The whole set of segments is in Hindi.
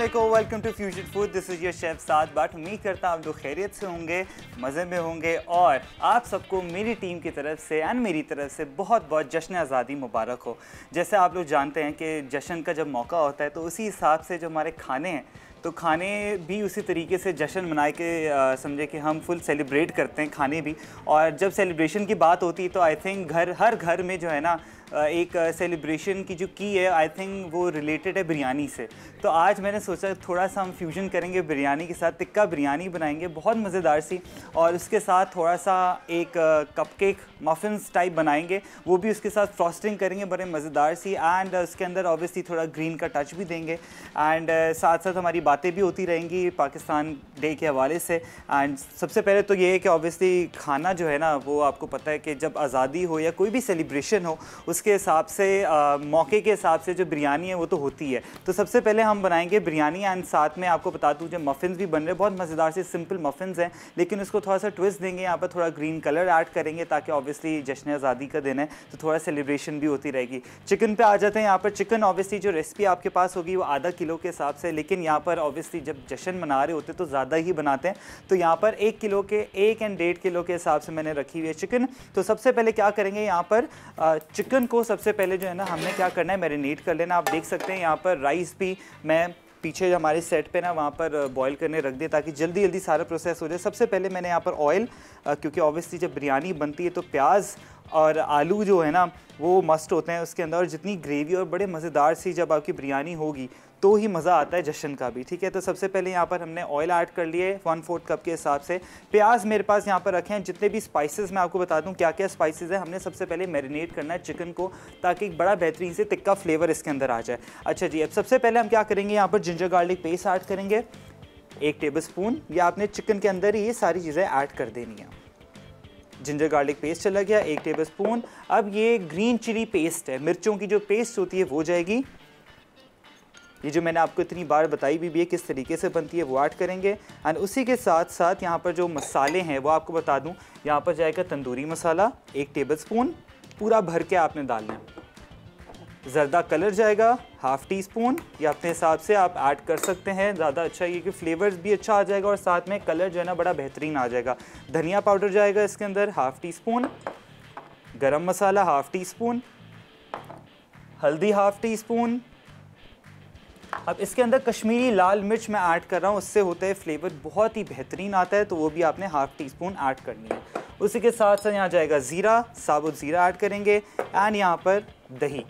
वालेकुम, welcome to fusion food. This is your chef Saad Butt. उम्मीद करता हूँ आप लोग खैरियत से होंगे, मज़े में होंगे और आप सबको मेरी टीम की तरफ से एंड मेरी तरफ से बहुत बहुत जश्न आज़ादी मुबारक हो। जैसे आप लोग जानते हैं कि जश्न का जब मौका होता है तो उसी हिसाब से जो हमारे खाने हैं तो खाने भी उसी तरीके से जश्न मनाए के समझे कि हम फुल सेलिब्रेट करते हैं खाने भी। और जब सेलिब्रेशन की बात होती है तो आई थिंक हर घर में जो है ना एक सेलिब्रेशन की जो की है आई थिंक वो रिलेटेड है बिरयानी से। तो आज मैंने सोचा थोड़ा सा हम फ्यूजन करेंगे बिरयानी के साथ, टिक्का बिरयानी बनाएंगे बहुत मज़ेदार सी, और उसके साथ थोड़ा सा एक कपकेक मफ़िन्स टाइप बनाएंगे, वो भी उसके साथ फ्रॉस्टिंग करेंगे बड़े मज़ेदार सी, एंड उसके अंदर ऑब्वियसली थोड़ा ग्रीन का टच भी देंगे, एंड साथ साथ हमारी बातें भी होती रहेंगी पाकिस्तान डे के हवाले से। एंड सबसे पहले तो ये है कि ऑब्वियसली खाना जो है ना वो आपको पता है कि जब आज़ादी हो या कोई भी सेलिब्रेशन हो उसके हिसाब से मौके के हिसाब से जो बिरयानी है वो तो होती है। तो सबसे पहले हम बनाएंगे बिरयानी, एंड साथ में आपको बता दूं जो मफ़िन्स भी बन रहे हैं बहुत मज़ेदार से सिंपल मफ़िन्स हैं, लेकिन उसको थोड़ा सा ट्विस्ट देंगे, यहाँ पर थोड़ा ग्रीन कलर ऐड करेंगे ताकि ऑब्वियसली जश्न आज़ादी का दिन है तो थोड़ा सेलिब्रेशन भी होती रहेगी। चिकन पे आ जाते हैं। यहाँ पर चिकन ऑब्वियसली जो रेसिपी आपके पास होगी वो आधा किलो के हिसाब से, लेकिन यहाँ पर ऑब्वियसली जब जश्न मना रहे होते तो ज़्यादा ही बनाते हैं, तो यहाँ पर 1 किलो के 1 एंड 1.5 किलो के हिसाब से मैंने रखी हुई है चिकन। तो सबसे पहले क्या करेंगे, यहाँ पर चिकन को सबसे पहले जो है ना हमने क्या करना है मैरिनेट कर लेना। आप देख सकते हैं यहाँ पर राइस भी मैं पीछे हमारे सेट पे ना वहाँ पर बॉईल करने रख दिया ताकि जल्दी जल्दी सारा प्रोसेस हो जाए। सबसे पहले मैंने यहाँ पर ऑयल, क्योंकि ऑब्वियसली जब बिरयानी बनती है तो प्याज और आलू जो है ना वो मस्ट होते हैं उसके अंदर, और जितनी ग्रेवी और बड़े मज़ेदार सी जब आपकी बिरयानी होगी तो ही मज़ा आता है जश्न का भी। ठीक है, तो सबसे पहले यहाँ पर हमने ऑयल ऐड कर लिए 1/4 कप के हिसाब से। प्याज मेरे पास यहाँ पर रखे हैं। जितने भी स्पाइसेस मैं आपको बता दूँ क्या क्या स्पाइसेस है। हमने सबसे पहले मैरिनेट करना है चिकन को ताकि एक बड़ा बेहतरीन से तिक्का फ्लेवर इसके अंदर आ जाए। अच्छा जी, अब सबसे पहले हम क्या करेंगे, यहाँ पर जिंजर गार्लिक पेस्ट ऐड करेंगे 1 टेबल स्पून। या आपने चिकन के अंदर ही ये सारी चीज़ें ऐड कर देनी है। जिंजर गार्लिक पेस्ट चला गया 1 टेबल स्पून। अब ये ग्रीन चिली पेस्ट है, मिर्चों की जो पेस्ट होती है वो जाएगी। ये जो मैंने आपको इतनी बार बताई भी है किस तरीके से बनती है वो ऐड करेंगे। एंड उसी के साथ साथ यहाँ पर जो मसाले हैं वो आपको बता दूँ, यहाँ पर जाएगा तंदूरी मसाला 1 टेबल स्पून, पूरा भर के आपने डालना है। ज़रदा कलर जाएगा 1/2 टीस्पून, या अपने हिसाब से आप ऐड कर सकते हैं, ज़्यादा अच्छा है क्योंकि फ्लेवर्स भी अच्छा आ जाएगा और साथ में कलर जो है ना बड़ा बेहतरीन आ जाएगा। धनिया पाउडर जाएगा इसके अंदर 1/2 टीस्पून, गरम मसाला 1/2 टीस्पून, हल्दी 1/2 टीस्पून। अब इसके अंदर कश्मीरी लाल मिर्च मैं ऐड कर रहा हूँ, उससे होता है फ्लेवर बहुत ही बेहतरीन आता है, तो वो भी आपने 1/2 टीस्पून ऐड करनी है। उसी के साथ साथ यहाँ जाएगा ज़ीरा, साबुत ज़ीरा ऐड करेंगे, एंड यहाँ पर दही।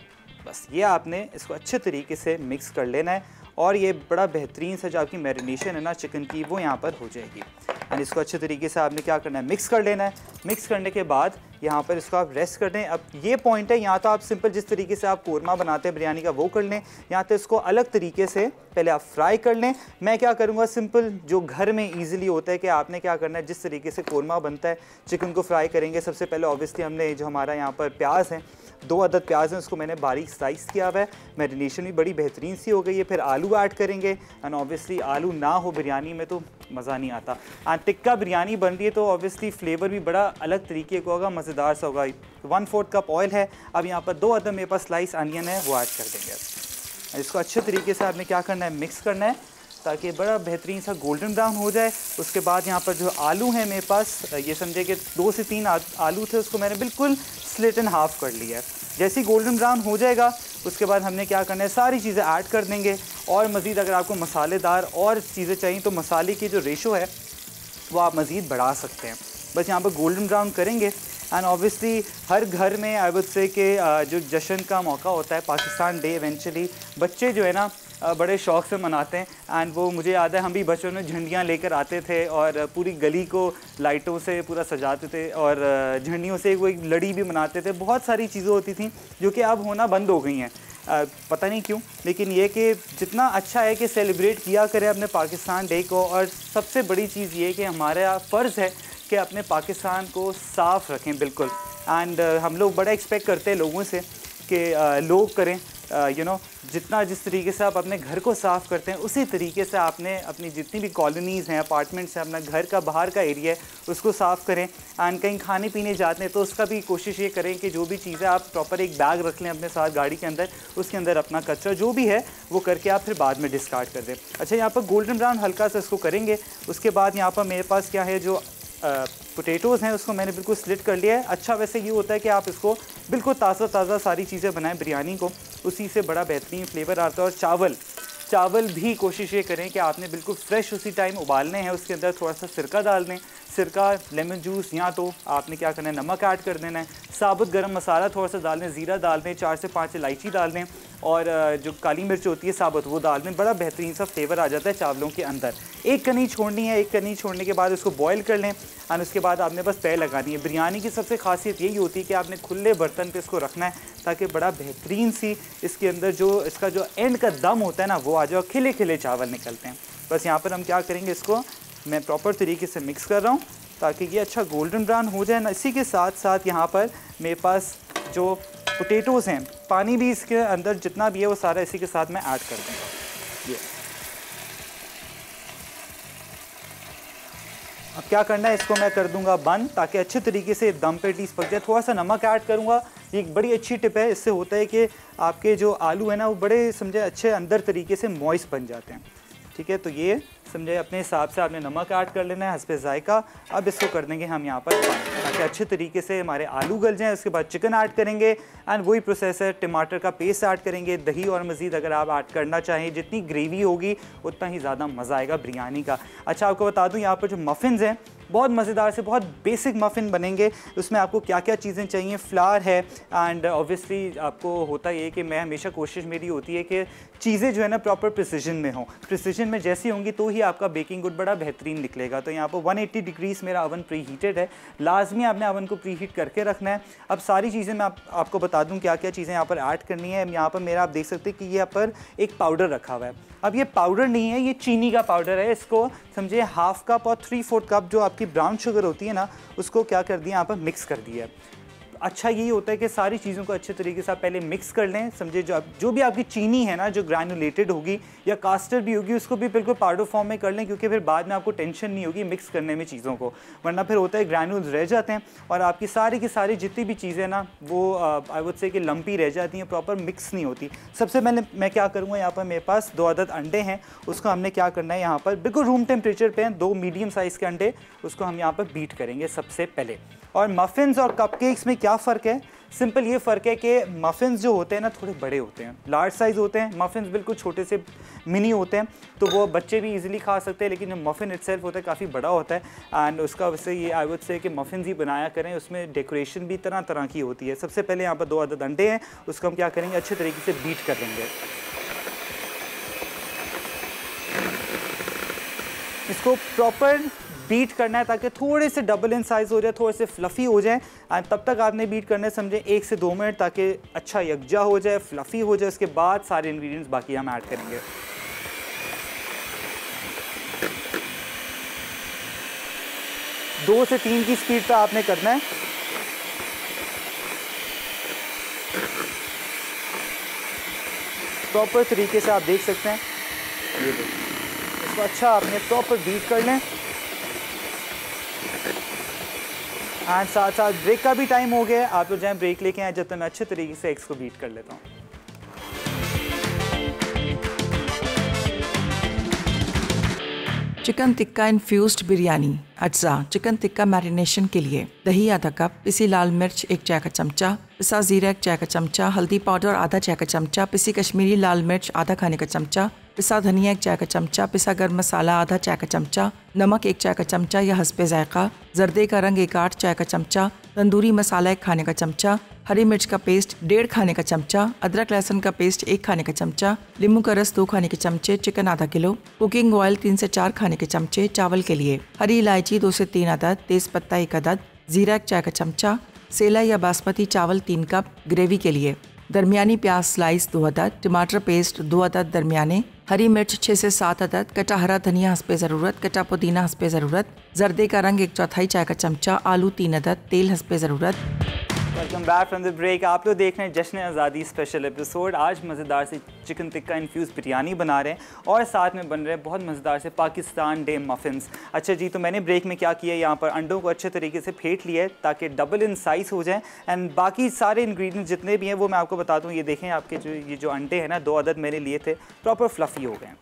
बस ये आपने इसको अच्छे तरीके से मिक्स कर लेना है और ये बड़ा बेहतरीन सा जो आपकी मैरिनेशन है ना चिकन की वो यहाँ पर हो जाएगी। एंड इसको अच्छे तरीके से आपने क्या करना है, मिक्स कर लेना है। मिक्स करने के बाद यहाँ पर इसको आप रेस्ट कर दें। अब ये पॉइंट है, यहाँ तो आप सिंपल जिस तरीके से आप कोरमा बनाते हैं बिरयानी का वो कर लें, यहाँ तो इसको अलग तरीके से पहले आप फ्राई कर लें। मैं क्या करूँगा, सिंपल जो घर में ईजिली होता है कि आपने क्या करना है, जिस तरीके से कोरमा बनता है चिकन को फ्राई करेंगे। सबसे पहले ऑब्वियसली हमने जो हमारा यहाँ पर प्याज है 2 अदद प्याज हैं उसको मैंने बारीक स्लाइस किया हुआ है। मैरिनेशन भी बड़ी बेहतरीन सी हो गई है। फिर आलू ऐड करेंगे, एंड ऑब्वियसली आलू ना हो बिरयानी में तो मज़ा नहीं आता। एंड टिक्का बिरयानी बन रही है तो ऑब्वियसली फ्लेवर भी बड़ा अलग तरीके का होगा, मज़ेदार सा होगा। 1/4 कप ऑयल है। अब यहाँ पर 2 अदद मेरे पास स्लाइस अनियन है वो ऐड कर देंगे। इसको अच्छे तरीके से आपने क्या करना है, मिक्स करना है ताकि बड़ा बेहतरीन सा गोल्डन ब्राउन हो जाए। उसके बाद यहाँ पर जो आलू हैं मेरे पास, ये समझे कि 2 से 3 आलू थे, उसको मैंने बिल्कुल स्लिट एंड हाफ कर लिया है। जैसे ही गोल्डन ब्राउन हो जाएगा उसके बाद हमने क्या करना है, सारी चीज़ें ऐड कर देंगे। और मज़ीद अगर आपको मसालेदार और चीज़ें चाहिए तो मसाले की जो रेशो है वो आप मज़ीद बढ़ा सकते हैं। बस यहाँ पर गोल्डन ब्राउन करेंगे। एंड ऑब्वियसली हर घर में आई वुड से कि जो जश्न का मौका होता है पाकिस्तान डे, इवेंचुअली बच्चे जो है ना बड़े शौक़ से मनाते हैं। एंड वो मुझे याद है हम भी बचपन में झंडियाँ लेकर आते थे और पूरी गली को लाइटों से पूरा सजाते थे और झंडियों से वो एक लड़ी भी मनाते थे। बहुत सारी चीज़ें होती थी जो कि अब होना बंद हो गई हैं, पता नहीं क्यों। लेकिन ये कि जितना अच्छा है कि सेलिब्रेट किया करें अपने पाकिस्तान डे को। और सबसे बड़ी चीज़ ये कि हमारा फ़र्ज़ है कि अपने पाकिस्तान को साफ़ रखें बिल्कुल। एंड हम लोग बड़ा एक्सपेक्ट करते हैं लोगों से कि लोग करें, जितना जिस तरीके से आप अपने घर को साफ़ करते हैं उसी तरीके से आपने अपनी जितनी भी कॉलोनीज़ हैं, अपार्टमेंट्स हैं, अपना घर का बाहर का एरिया है उसको साफ़ करें। एंड कहीं खाने पीने जाते हैं तो उसका भी कोशिश ये करें कि जो भी चीज़ें आप प्रॉपर एक बैग रख लें अपने साथ गाड़ी के अंदर, उसके अंदर अपना कचरा जो भी है वो करके आप फिर बाद में डिस्कार्ड कर दें। अच्छा, यहाँ पर गोल्डन ब्राउन हल्का सा इसको करेंगे। उसके बाद यहाँ पर मेरे पास क्या है, जो पोटैटोज़ हैं उसको मैंने बिल्कुल स्लिट कर लिया है। अच्छा, वैसे ये होता है कि आप इसको बिल्कुल ताज़ा सारी चीज़ें बनाएं बिरयानी को, उसी से बड़ा बेहतरीन फ्लेवर आता है। और चावल भी कोशिश ये करें कि आपने बिल्कुल फ्रेश उसी टाइम उबालने हैं। उसके अंदर थोड़ा सा सिरका डाल दें, सिरका, लेमन जूस, या तो आपने क्या करना है नमक ऐड कर देना है, साबुत गरम मसाला थोड़ा सा डाल दें, ज़ीरा डाल दें, 4 से 5 इलायची डाल दें, और जो काली मिर्च होती है साबुत वो डाल दें। बड़ा बेहतरीन सा फ्लेवर आ जाता है चावलों के अंदर। एक कनी छोड़नी है, एक कनी छोड़ने के बाद उसको बॉयल कर लें और उसके बाद आपने बस तय लगानी है। बिरयानी की सबसे खासियत यही होती है कि आपने खुले बर्तन पे इसको रखना है ताकि बड़ा बेहतरीन सी इसके अंदर जो इसका जो एंड का दम होता है ना वो आ जाए, खिले खिले चावल निकलते हैं। बस यहाँ पर हम क्या करेंगे, इसको मैं प्रॉपर तरीके से मिक्स कर रहा हूँ ताकि ये अच्छा गोल्डन ब्राउन हो जाए ना। इसी के साथ साथ यहाँ पर मेरे पास जो पोटैटोज़ हैं, पानी भी इसके अंदर जितना भी है वो सारा इसी के साथ मैं ऐड कर दूँगा। ये अब क्या करना है, इसको मैं कर दूंगा बंद ताकि अच्छे तरीके से दम पे टीस पक जाए। थोड़ा सा नमक ऐड करूंगा, ये एक बड़ी अच्छी टिप है। इससे होता है कि आपके जो आलू है ना वो बड़े समझे अच्छे अंदर तरीके से मॉइस्ट बन जाते हैं। ठीक है, तो ये समझे अपने हिसाब से आपने नमक ऐड कर लेना है हस्बे जायका। अब इसको कर देंगे हम यहाँ पर बंद ताकि अच्छे तरीके से हमारे आलू गल जाएँ। उसके बाद चिकन ऐड करेंगे एंड वही प्रोसेस है, टमाटर का पेस्ट ऐड करेंगे, दही और मज़ीद अगर आप ऐड करना चाहें। जितनी ग्रेवी होगी उतना ही ज़्यादा मज़ा आएगा बिरयानी का। अच्छा, आपको बता दूँ यहाँ पर जो मफ़िन्स हैं बहुत मज़ेदार से बहुत बेसिक मफ़िन बनेंगे। उसमें आपको क्या क्या चीज़ें चाहिए, फ्लावर है एंड ऑब्वियसली आपको होता ये कि मैं हमेशा कोशिश मेरी होती है कि चीज़ें जो है ना प्रॉपर प्रिसिजन में हों। प्रिसिजन में जैसी होंगी तो ही आपका बेकिंग गुड बड़ा बेहतरीन निकलेगा। तो यहाँ पर 180 डिग्रीज़ मेरा अवन प्री हीटेड है, लाजमी आपने अवन को प्री हीट करके रखना है। अब सारी चीज़ें मैं आपको बता दूँ क्या क्या चीज़ें यहाँ पर ऐड करनी है। यहाँ पर मेरा आप देख सकते हैं कि यहाँ पर एक पाउडर रखा हुआ है। अब ये पाउडर नहीं है, ये चीनी का पाउडर है। इसको समझिए हाफ कप और 3/4 कप जो आपकी ब्राउन शुगर होती है ना उसको क्या कर दिया यहाँ पर मिक्स कर दिया है। अच्छा यही होता है कि सारी चीज़ों को अच्छे तरीके से आप पहले मिक्स कर लें। समझे जो भी आपकी चीनी है ना जो ग्रैनुलेटेड होगी या कास्टर भी होगी उसको भी बिल्कुल पाउडर फॉर्म में कर लें, क्योंकि फिर बाद में आपको टेंशन नहीं होगी मिक्स करने में चीज़ों को, वरना फिर होता है ग्रैनुल्स रह जाते हैं और आपकी सारी की सारी जितनी भी चीज़ें ना वो आई वुड से कि लंपी रह जाती हैं, प्रॉपर मिक्स नहीं होती। सबसे पहले मैं क्या करूँगा, यहाँ पर मेरे पास 2 अदद अंडे हैं, उसको हमने क्या करना है यहाँ पर बिल्कुल रूम टेम्परेचर पे हैं 2 मीडियम साइज़ के अंडे, उसको हम यहाँ पर बीट करेंगे सबसे पहले। और मफ़िन्स और कपकेक्स में क्या फ़र्क है, सिंपल ये फ़र्क है कि मफ़िन्स जो होते हैं ना थोड़े बड़े होते हैं, लार्ज साइज़ होते हैं, मफ़िन्स बिल्कुल छोटे से मिनी होते हैं, तो वो बच्चे भी इजीली खा सकते हैं। लेकिन जो मफ़िन इटसेल्फ होता है काफ़ी बड़ा होता है एंड उसका वैसे ये आई वुड से कि मफ़िन्स ही बनाया करें, उसमें डेकोरेशन भी तरह तरह की होती है। सबसे पहले यहाँ पर 2 अदद अंडे हैं, उसको हम क्या करेंगे अच्छे तरीके से बीट कर लेंगे। इसको प्रॉपर बीट करना है ताकि थोड़े से डबल इन साइज़ हो जाए, थोड़े से फ्लफ़ी हो जाए एंड तब तक आपने बीट करना है समझे 1 से 2 मिनट ताकि अच्छा यकजा हो जाए, फ्लफ़ी हो जाए। उसके बाद सारे इंग्रेडिएंट्स बाकी हम ऐड करेंगे। दो से 3 की स्पीड पे आपने करना है। प्रॉपर तरीके से आप देख सकते हैं, ये देखिए इसको अच्छा आपने प्रॉपर बीट कर लें एंड साथ साथ ब्रेक का भी टाइम हो गया है, आप लोग जाएं ब्रेक लेके आए जब तक मैं अच्छे तरीके से एग्स को बीट कर लेता हूँ। Chicken tikka infused biryani. अज्जा चिकन टिक्का मैरिनेशन के लिए दही आधा कप, पिसी लाल मिर्च 1 चाय का चमचा, पिसा जीरा 1 चाय का चमचा, हल्दी पाउडर आधा चाय का चमचा, पिसी कश्मीरी लाल मिर्च आधा खाने का चमचा, पिसा धनिया 1 चाय का चमचा, पिसा गर्म मसाला आधा चाय का चमचा, नमक 1 चाय का चमचा या हस्बे जायका, जर्दे का रंग 1/8 चाय का चमचा, तंदूरी मसाला 1 खाने का चमचा, हरी मिर्च का पेस्ट 1.5 खाने का चमचा, अदरक लहसुन का पेस्ट 1 खाने का चमचा, नींबू का रस 2 खाने के चमचे, चिकन आधा किलो, कुकिंग ऑयल 3 से 4 खाने के चमचे। चावल के लिए हरी इलायची 2 से 3 अदद, तेज पत्ता 1 अदद, जीरा 1 चाय का चमचा, सेला या बासमती चावल 3 कप। ग्रेवी के लिए दरमियानी प्याज स्लाइस 2 अदद, टमाटर पेस्ट 2 अदद दरमियाने, हरी मिर्च 6 से 7 अदद, कटा हरा धनिया हस्बे ज़रूरत, कटा पुदीना हस्बे ज़रूरत, जर्दे का रंग 1/4 चाय का चमचा, आलू 3 अदद, तेल हस्बे ज़रूरत। Welcome back from the break. आप लोग देख रहे हैं जश्न आज़ादी स्पेशल एपिसोड। आज मज़ेदार से चिकन टिक्का इन्फ्यूज़ बिरयानी बना रहे हैं और साथ में बन रहे हैं बहुत मज़ेदार से पाकिस्तान डे मफ़िन्स। अच्छा जी, तो मैंने ब्रेक में क्या किया, यहाँ पर अंडों को अच्छे तरीके से फेंट लिया है ताकि डबल इन साइज़ हो जाए। एंड बाकी सारे इंग्रेडिएंट्स जितने भी हैं वो मैं आपको बता दूँ। ये देखें, आपके जो अंडे हैं ना, 2 अदद मैंने लिए थे, प्रॉपर फ्लफ़ी हो गए हैं।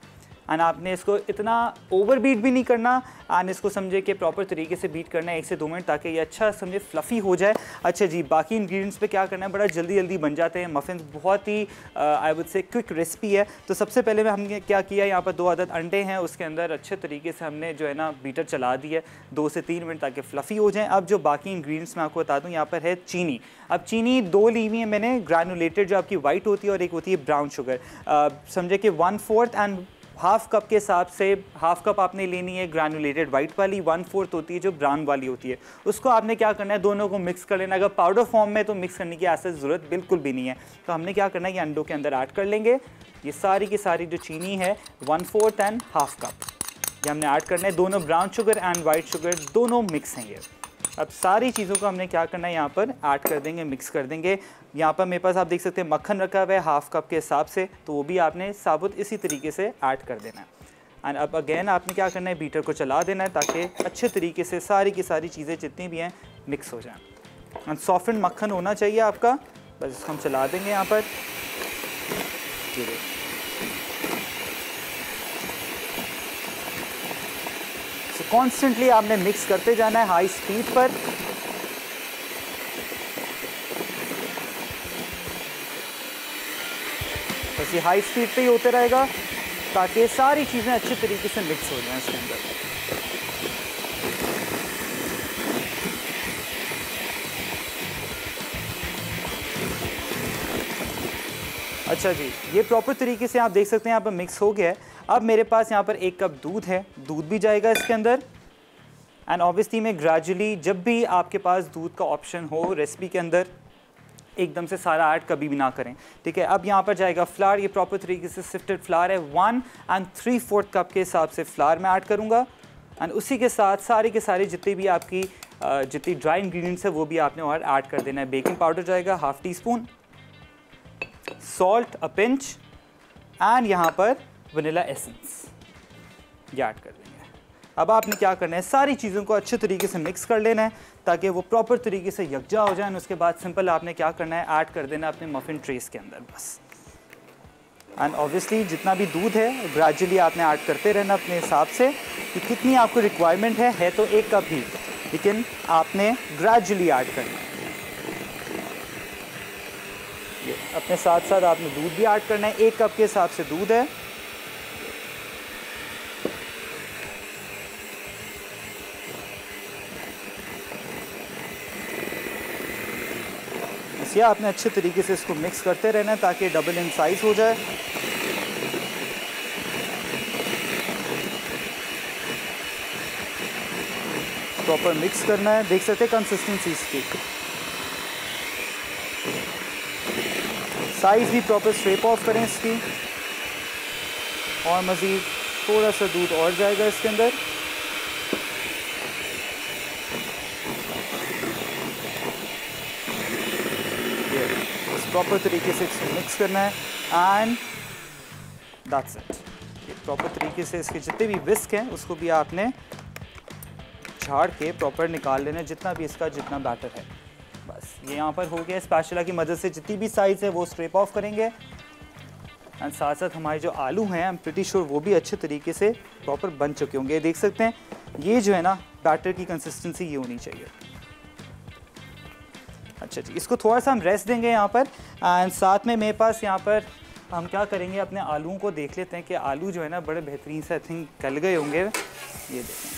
एंड आपने इसको इतना ओवर बीट भी नहीं करना एंड इसको समझे कि प्रॉपर तरीके से बीट करना है 1 से 2 मिनट, ताकि ये अच्छा समझे फ्लफ़ी हो जाए। अच्छा जी, बाकी इंग्रेडिएंट्स पे क्या करना है, बड़ा जल्दी जल्दी बन जाते हैं मफ़िन्स, बहुत ही I would say quick recipe है। तो सबसे पहले में हमने क्या किया, यहाँ पर 2 अदद अंडे हैं, उसके अंदर अच्छे तरीके से हमने जो है ना बीटर चला दिया 2 से 3 मिनट ताकि फ्लफ़ी हो जाए। अब जो बाकी इंग्रेडिएंट्स मैं आपको बता दूँ, यहाँ पर है चीनी। अब चीनी 2 ली हुई है मैंने, ग्रैनुलेटेड जो आपकी वाइट होती है और एक होती है ब्राउन शुगर। समझे कि 1/4 एंड हाफ़ कप के हिसाब से हाफ़ कप आपने लेनी है ग्रैनुलेटेड वाइट वाली, 1/4 होती है जो ब्राउन वाली होती है। उसको आपने क्या करना है, दोनों को मिक्स कर लेना। अगर पाउडर फॉर्म में तो मिक्स करने की ऐसी ज़रूरत बिल्कुल भी नहीं है। तो हमने क्या करना है, ये अंडों के अंदर ऐड कर लेंगे। ये सारी की सारी जो चीनी है 1/4 एंड हाफ़ कप, ये हमने ऐड करना है। दोनों brown sugar and white sugar दोनों मिक्स हैं ये। अब सारी चीज़ों को हमने क्या करना है, यहाँ पर ऐड कर देंगे, मिक्स कर देंगे। यहाँ पर मेरे पास आप देख सकते हैं मक्खन रखा हुआ है हाफ़ कप के हिसाब से, तो वो भी आपने साबुत इसी तरीके से ऐड कर देना है। एंड अब अगेन आपने क्या करना है, बीटर को चला देना है ताकि अच्छे तरीके से सारी की सारी चीज़ें जितनी भी हैं मिक्स हो जाएं। एंड सॉफ्टेंड मक्खन होना चाहिए आपका, बस इसको हम चला देंगे यहाँ पर। कॉन्स्टेंटली आपने मिक्स करते जाना है हाई स्पीड पर। बस ये हाई स्पीड पे ही होते रहेगा ताकि सारी चीज़ें अच्छे तरीके से मिक्स हो जाएं इसके अंदर। अच्छा जी, ये प्रॉपर तरीके से आप देख सकते हैं यहाँ पर मिक्स हो गया है। अब मेरे पास यहाँ पर 1 कप दूध है, दूध भी जाएगा इसके अंदर। एंड ऑब्वियसली मैं ग्रेजुअली, जब भी आपके पास दूध का ऑप्शन हो रेसिपी के अंदर, एकदम से सारा ऐड कभी भी ना करें, ठीक है। अब यहाँ पर जाएगा फ्लावर, ये प्रॉपर तरीके से सिफ्टेड फ्लावर है, 1 3/4 कप के हिसाब से फ्लावर मैं ऐड करूँगा। एंड उसी के साथ सारे के सारे जितनी भी आपकी जितनी ड्राई इंग्रेडिएंट्स है वो भी आपने और ऐड कर देना है। बेकिंग पाउडर जाएगा 1/2 teaspoon, salt a pinch and यहाँ पर वनीला एसेंस ये ऐड कर देंगे। अब आपने क्या करना है, सारी चीज़ों को अच्छे तरीके से मिक्स कर लेना है ताकि वो प्रॉपर तरीके से यकजा हो जाए। उसके बाद सिंपल आपने क्या करना है, ऐड कर देना अपने मफ़िन ट्रेस के अंदर बस। एंड ऑब्वियसली जितना भी दूध है ग्रेजुअली आपने ऐड करते रहना अपने हिसाब से कि कितनी आपको रिक्वायरमेंट है तो 1 कप ही, लेकिन आपने ग्रेजुअली ऐड करना है। ये अपने साथ साथ आपने दूध भी ऐड करना है, 1 कप के हिसाब से दूध है। बस ये आपने अच्छे तरीके से इसको मिक्स करते रहना है ताकि डबल इन साइज हो जाए। प्रॉपर मिक्स करना है, देख सकते हैं कंसिस्टेंसी इसकी, साइज़ भी प्रॉपर स्ट्रेप ऑफ करें इसकी। और मज़ीद थोड़ा सा दूध और जाएगा इसके अंदर। बस प्रॉपर तरीके से इसको मिक्स करना है एंड दैट्स इट। ये प्रॉपर तरीके से इसके जितने भी विस्क हैं उसको भी आपने झाड़ के प्रॉपर निकाल लेना है, जितना भी इसका जितना बैटर है। बस ये यहाँ पर हो गया। स्पैचुला की मदद से जितनी भी साइज़ है वो स्ट्रेप ऑफ करेंगे। एंड साथ साथ हमारे जो आलू हैं आई एम प्रीटी श्योर वो भी अच्छे तरीके से प्रॉपर बन चुके होंगे। देख सकते हैं ये जो है ना बैटर की कंसिस्टेंसी ये होनी चाहिए। अच्छा जी, इसको थोड़ा सा हम रेस्ट देंगे यहाँ पर। एंड साथ में मेरे पास यहाँ पर हम क्या करेंगे, अपने आलूओं को देख लेते हैं कि आलू जो है ना बड़े बेहतरीन से आई थिंक गल गए होंगे। ये देखें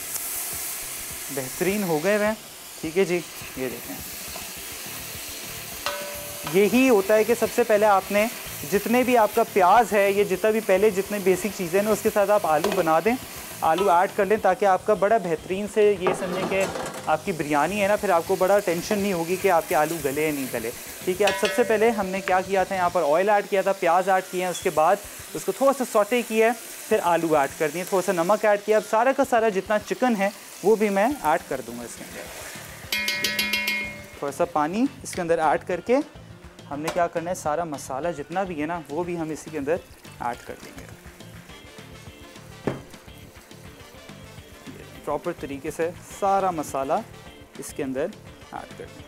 बेहतरीन हो गए हैं, ठीक है जी। ये देखें, यही होता है कि सबसे पहले आपने जितने भी आपका प्याज है, ये जितना भी पहले जितने बेसिक चीज़ें ना उसके साथ आप आलू बना दें, आलू ऐड कर लें ताकि आपका बड़ा बेहतरीन से ये समझें कि आपकी बिरयानी है ना, फिर आपको बड़ा टेंशन नहीं होगी कि आपके आलू गले या नहीं गले, ठीक है। अब सबसे पहले हमने क्या किया था, यहाँ पर ऑयल ऐड किया था, प्याज ऐड किया है, उसके बाद उसको थोड़ा सा सौटे किया है, फिर आलू ऐड कर दिए, थोड़ा सा नमक ऐड किया। अब सारा का सारा जितना चिकन है वो भी मैं ऐड कर दूँगा इसके अंदर। थोड़ा सा पानी इसके अंदर ऐड करके हमने क्या करना है, सारा मसाला जितना भी है ना वो भी हम इसी के अंदर ऐड कर देंगे प्रॉपर तरीके से। सारा मसाला इसके अंदर ऐड कर दें।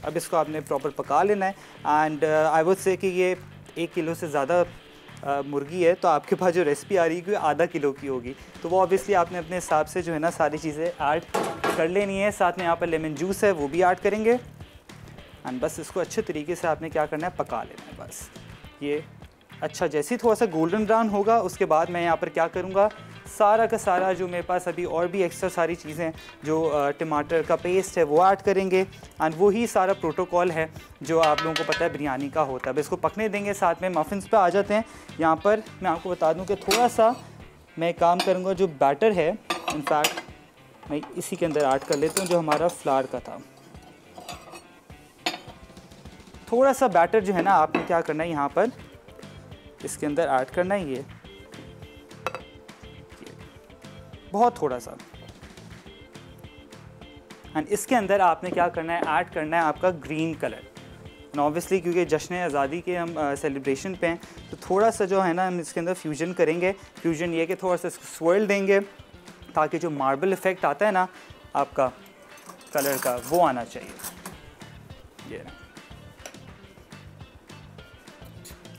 अब इसको आपने प्रॉपर पका लेना है। एंड आई वुड से कि ये 1 किलो से ज़्यादा मुर्गी है, तो आपके पास जो रेसिपी आ रही है आधा किलो की होगी, तो वो ऑब्वियसली आपने अपने हिसाब से जो है ना सारी चीज़ें ऐड कर लेनी है। साथ में यहाँ पर लेमन जूस है वो भी ऐड करेंगे। एंड बस इसको अच्छे तरीके से आपने क्या करना है, पका लेना है बस। ये अच्छा जैसे ही थोड़ा सा गोल्डन ब्राउन होगा उसके बाद मैं यहाँ पर क्या करूँगा, सारा का सारा जो मेरे पास अभी और भी एक्स्ट्रा सारी चीज़ें जो टमाटर का पेस्ट है वो ऐड करेंगे। एंड वही सारा प्रोटोकॉल है जो आप लोगों को पता है बिरयानी का होता है। अब इसको पकने देंगे। साथ में मफ़िन्स पे आ जाते हैं। यहाँ पर मैं आपको बता दूँ कि थोड़ा सा मैं काम करूँगा, जो बैटर है इनफैक्ट मैं इसी के अंदर ऐड कर लेता हूँ जो हमारा फ्लावर का था। थोड़ा सा बैटर जो है ना आपने क्या करना है, यहाँ पर इसके अंदर ऐड करना है। ये बहुत थोड़ा सा। एंड इसके अंदर आपने क्या करना है, ऐड करना है आपका ग्रीन कलर। एंड ऑब्वियसली क्योंकि जश्न आज़ादी के हम सेलिब्रेशन पे हैं, तो थोड़ा सा जो है ना हम इसके अंदर फ्यूजन करेंगे। फ्यूजन ये कि थोड़ा सा इसको स्वर्ल देंगे ताकि जो मार्बल इफ़ेक्ट आता है ना आपका कलर का वो आना चाहिए। ये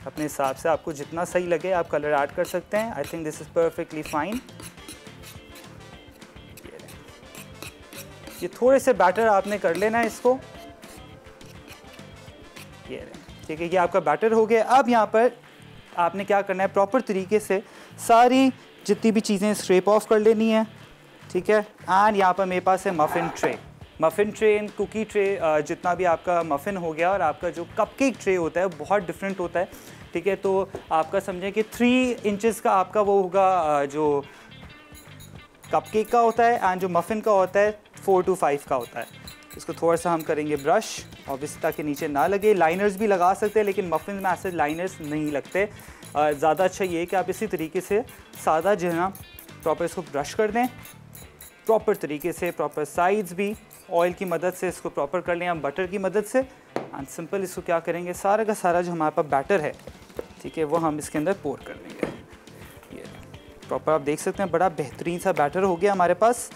अपने हिसाब से आपको जितना सही लगे आप कलर ऐड कर सकते हैं। आई think this is perfectly fine. ये थोड़े से बैटर आपने कर लेना है इसको। ये ठीक है, ये आपका बैटर हो गया। अब यहाँ पर आपने क्या करना है, प्रॉपर तरीके से सारी जितनी भी चीज़ें स्क्रैप ऑफ कर लेनी है। ठीक है। एंड यहाँ पर मेरे पास है muffin tray. Muffin tray and cookie tray, जितना भी आपका मफ़िन हो गया और आपका जो कपकेक ट्रे होता है बहुत डिफरेंट होता है। ठीक है, तो आपका समझें कि 3 इंचेस का आपका वो होगा जो कपकेक का होता है, एंड जो मफ़िन का होता है 4 to 5 का होता है। इसको थोड़ा सा हम करेंगे ब्रश, ऑब्वियसली ताकि नीचे ना लगे। लाइनर्स भी लगा सकते हैं लेकिन मफ़िन में ऐसे लाइनर्स नहीं लगते। ज़्यादा अच्छा ये है कि आप इसी तरीके से सादा जो है ना प्रॉपर इसको ब्रश कर दें प्रॉपर तरीके से। प्रॉपर साइड्स भी ऑयल की मदद से इसको प्रॉपर कर लें, हम बटर की मदद से। एंड सिंपल इसको क्या करेंगे, सारा का सारा जो हमारे पास बैटर है, ठीक है, वो हम इसके अंदर पोर कर देंगे। ये प्रॉपर आप देख सकते हैं बड़ा बेहतरीन सा बैटर हो गया हमारे पास।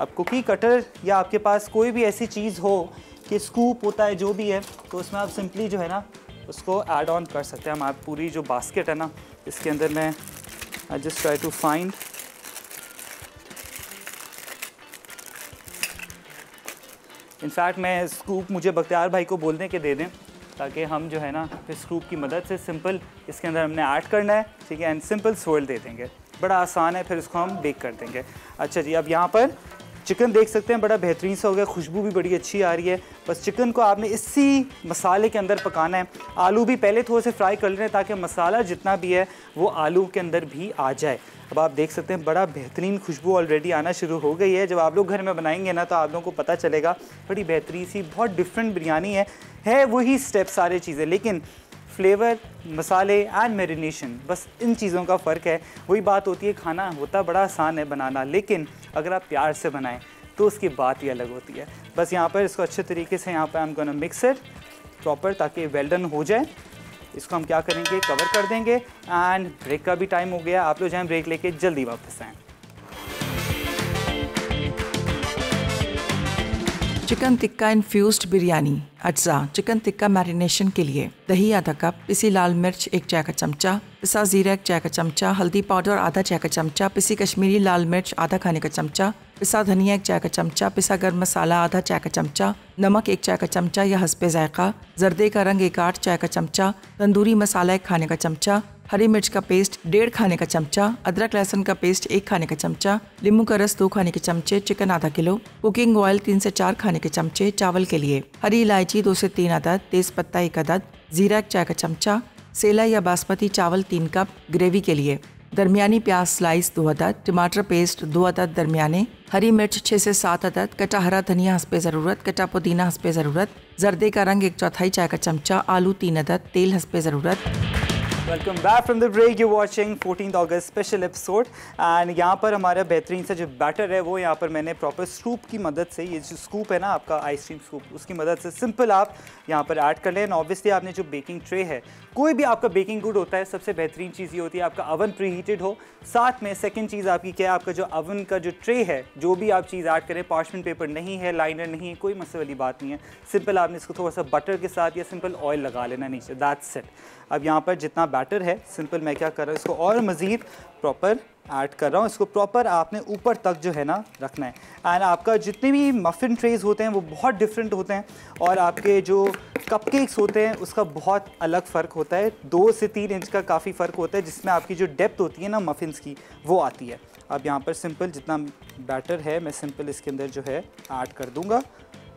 अब कुकी कटर या आपके पास कोई भी ऐसी चीज़ हो कि स्कूप होता है जो भी है, तो उसमें आप सिंपली जो है ना उसको ऐड ऑन कर सकते हैं। हमारी पूरी जो बास्केट है ना इसके अंदर मैं I just try to find, in fact मैं स्कूप मुझे बख्तियार भाई को बोल दें कि दे दें ताकि हम जो है ना फिर स्कूप की मदद से सिंपल इसके अंदर हमने ऐड करना है। ठीक है, एंड सिंपल स्वर्ल दे देंगे, बड़ा आसान है। फिर इसको हम बेक कर देंगे। अच्छा जी, अब यहाँ पर चिकन देख सकते हैं बड़ा बेहतरीन सा हो गया, खुशबू भी बड़ी अच्छी आ रही है। बस चिकन को आपने इसी मसाले के अंदर पकाना है। आलू भी पहले थोड़े से फ्राई कर लें ताकि मसाला जितना भी है वो आलू के अंदर भी आ जाए। अब आप देख सकते हैं बड़ा बेहतरीन खुशबू ऑलरेडी आना शुरू हो गई है। जब आप लोग घर में बनाएंगे ना तो आप लोगों को पता चलेगा बड़ी बेहतरीन सी बहुत डिफरेंट बिरयानी है वही स्टेप सारे चीज़ें, लेकिन फ्लेवर, मसाले एंड मैरिनेशन, बस इन चीज़ों का फ़र्क है। वही बात होती है, खाना होता बड़ा आसान है बनाना, लेकिन अगर आप प्यार से बनाएं तो उसकी बात ही अलग होती है। बस यहाँ पर इसको अच्छे तरीके से यहाँ पर हम गोना मिक्स इट प्रॉपर ताकि वेल डन हो जाए। इसको हम क्या करेंगे, कवर कर देंगे। एंड ब्रेक का भी टाइम हो गया, आप लोग जाएँ ब्रेक लेके जल्दी वापस आएँ। Chicken tikka infused biryani. अज्जा चिकन टिक्का मैरिनेशन के लिए दही आधा कप, पिसी लाल मिर्च 1 चाय का चमचा, पिसा जीरा 1 चाय का चमचा, हल्दी पाउडर आधा चाय का चमचा, पिसी कश्मीरी लाल मिर्च आधा खाने का चमचा, पिसा धनिया 1 चाय का चमचा, पिसा गर्म मसाला आधा चाय का चमचा, नमक 1 चाय का चमचा या हस्बे जायका, जर्दे का रंग 1/8 चाय का चमचा, तंदूरी मसाला 1 खाने का चमचा, हरी मिर्च का पेस्ट 1.5 खाने का चमचा, अदरक लहसुन का पेस्ट 1 खाने का चमचा, नींबू का रस 2 खाने के चमचे, चिकन आधा किलो, कुकिंग ऑयल 3 से 4 खाने के चमचे। चावल के लिए हरी इलायची 2 से 3 अदद, तेज पत्ता 1 अदद, जीरा 1 चाय का चमचा, सेला या बासमती चावल 3 कप। ग्रेवी के लिए दरमियानी प्याज स्लाइस 2 अदद, टमाटर पेस्ट 2 अदद दरमियाने, हरी मिर्च 6 से 7 अदद, कटा हरा धनिया हस्बे ज़रूरत, कटा पुदीना हस्बे ज़रूरत, जर्दे का रंग 1/4 चाय का चमचा, आलू 3 अदद, तेल हस्बे ज़रूरत। Welcome back from the break, you watching 14th August special episode. And यहाँ पर हमारा बेहतरीन सा जो बैटर है वो यहाँ पर मैंने प्रॉपर स्कूप की मदद से, ये जो स्कूप है ना आपका आइसक्रीम स्कूप, उसकी मदद से सिंपल आप यहाँ पर ऐड कर लें। ऑब्वियसली आपने जो बेकिंग ट्रे है, कोई भी आपका बेकिंग गुड होता है, सबसे बेहतरीन चीज़ ये होती है आपका अवन प्री हीटेड हो। साथ में सेकेंड चीज़ आपकी क्या है, आपका जो अवन का जो ट्रे है, जो भी आप चीज़ ऐड करें, पार्चमेंट पेपर नहीं है, लाइनर नहीं है, कोई मसले वाली बात नहीं है। सिंपल आपने इसको थोड़ा सा बटर के साथ या सिंपल ऑयल लगा लेना नीचे, दैट्स इट। अब यहाँ पर जितना बैटर है, सिंपल मैं क्या कर रहा हूँ, इसको और मज़ीद प्रॉपर ऐड कर रहा हूँ। इसको प्रॉपर आपने ऊपर तक जो है ना रखना है। एंड आपका जितने भी मफ़िन ट्रेज़ होते हैं वो बहुत डिफरेंट होते हैं, और आपके जो कपकेक्स होते हैं उसका बहुत अलग फ़र्क होता है। 2 से 3 इंच का काफ़ी फ़र्क होता है, जिसमें आपकी जो डेप्थ होती है ना मफ़िन्स की, वो आती है। अब यहाँ पर सिंपल जितना बैटर है मैं सिंपल इसके अंदर जो है ऐड कर दूँगा।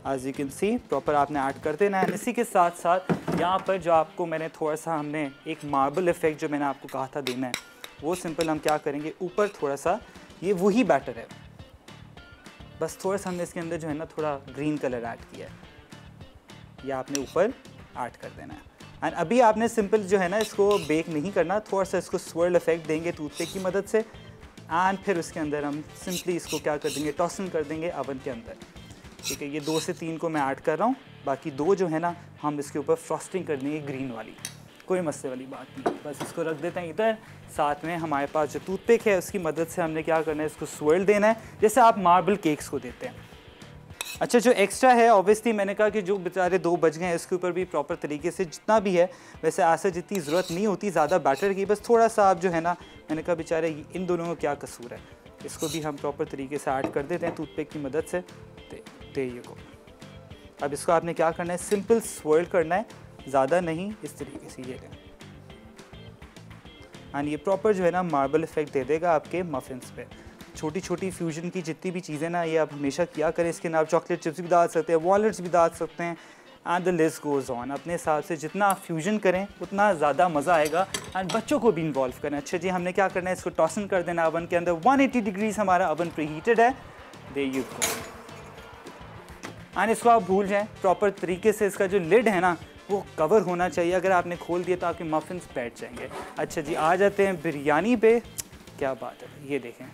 As you can see proper आपने ऐड कर देना है। इसी के साथ साथ यहाँ पर जो आपको मैंने थोड़ा सा, हमने एक मार्बल इफ़ेक्ट जो मैंने आपको कहा था देना है, वो सिंपल हम क्या करेंगे, ऊपर थोड़ा सा, ये वही बैटर है, बस थोड़ा सा हमने इसके अंदर जो है ना थोड़ा ग्रीन कलर ऐड किया है, ये आपने ऊपर ऐड कर देना है। एंड अभी आपने सिंपल जो है ना इसको बेक नहीं करना, थोड़ा सा इसको स्वर्ल इफेक्ट देंगे टूथपिक की मदद से। एंड फिर उसके अंदर हम सिंपली इसको क्या कर देंगे, टॉसन कर देंगे अवन के अंदर। ठीक है, ये 2 से 3 को मैं ऐड कर रहा हूँ, बाकी 2 जो है ना हम इसके ऊपर फ्रॉस्टिंग कर देंगे ग्रीन वाली, कोई मसले वाली बात नहीं। बस इसको रख देते हैं इधर। साथ में हमारे पास जो टूथपिक है उसकी मदद से हमने क्या करना है, इसको स्वर्ल देना है, जैसे आप मार्बल केक्स को देते हैं। अच्छा, जो एक्स्ट्रा है ऑब्वियसली मैंने कहा कि जो बेचारे 2 बच गए हैं, इसके ऊपर भी प्रॉपर तरीके से जितना भी है, वैसे ऐसा जितनी ज़रूरत नहीं होती ज़्यादा बैटर की, बस थोड़ा सा आप जो है ना, मैंने कहा बेचारे इन दोनों को क्या कसूर है, इसको भी हम प्रॉपर तरीके से ऐड कर देते हैं टूथपिक की मदद से। दे ये को अब इसको आपने क्या करना है, सिंपल स्वर्ल करना है, ज़्यादा नहीं, इस तरीके से ये लें। एंड ये प्रॉपर जो है ना मार्बल इफेक्ट दे देगा आपके मफ़िन्स पे। छोटी छोटी फ्यूजन की जितनी भी चीज़ें ना, ये आप हमेशा किया करें। इसके अंदर आप चॉकलेट चिप्स भी डाल सकते हैं, वॉलनट्स भी डाल सकते हैं, and the list goes on. अपने हिसाब से जितना आप फ्यूजन करें उतना ज़्यादा मज़ा आएगा, एंड बच्चों को भी इन्वॉल्व करें। अच्छा जी, हमने क्या करना है, इसको टॉसन कर देना अवन के अंदर। 180 डिग्रीज़ हमारा अवन प्री हीटेड है। दे यू गो। एंड इसको आप भूल जाएं, प्रॉपर तरीके से इसका जो लिड है ना वो कवर होना चाहिए। अगर आपने खोल दिया तो आपके मफ़िन्स बैठ जाएंगे। अच्छा जी, आ जाते हैं बिरयानी पे। क्या बात है, ये देखें